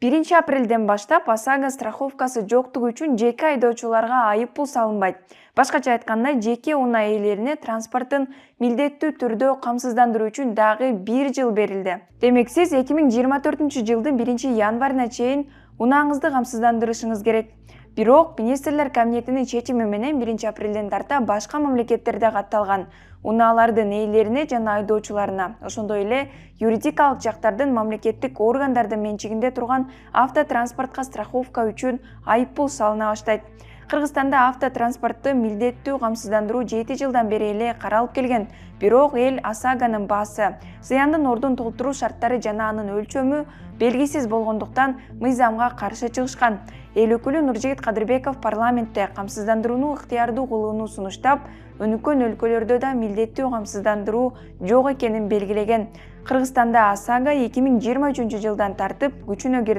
1 апрелден баштап ОСАГО страховкасы жоктугу үчүн жеке айдоочуларга айыппул салынбайт. Башкача айтканда, жеке унаа ээлерине транспорттун милдеттүү түрдө камсыздандыруу үчүн дагы 1 жыл берилди. Демек, сиз 2024-жылдын 1-январына чейин унааңызды камсыздандырышыңыз керек. Бирок, Министрлер кабинетинин чечими менен 1 апрелден тарта башка мамлекеттерде катталган унаалардын ээлерине жана айдоочуларына, ошондой эле юридикалык жактардын мамлекеттик органдардын менчигинде турган автотранспортко страховка үчүн айыппул салына баштайт. Кыргызстанда автотранспортты милдеттүү камсыздандыруу 7 жылдан бери эле каралып келген. Бирок эл ОСАГОнун баасы, зыяндын ордун толтуруу шарттары жана анын өлчөмү белгисиз болгондуктан мыйзамга каршы чыгышкан. Эл өкүлү Нуржигит Кадырбеков парламентте камсыздандырууну ыктыярдуу кылууну сунуштап, өнүккөн өлкөлөрдө да милдеттүү камсыздандыруу жок экенин белгилеген. Кыргызстанда ОСАГО 2023-жылдан тартып күчүнө кирди.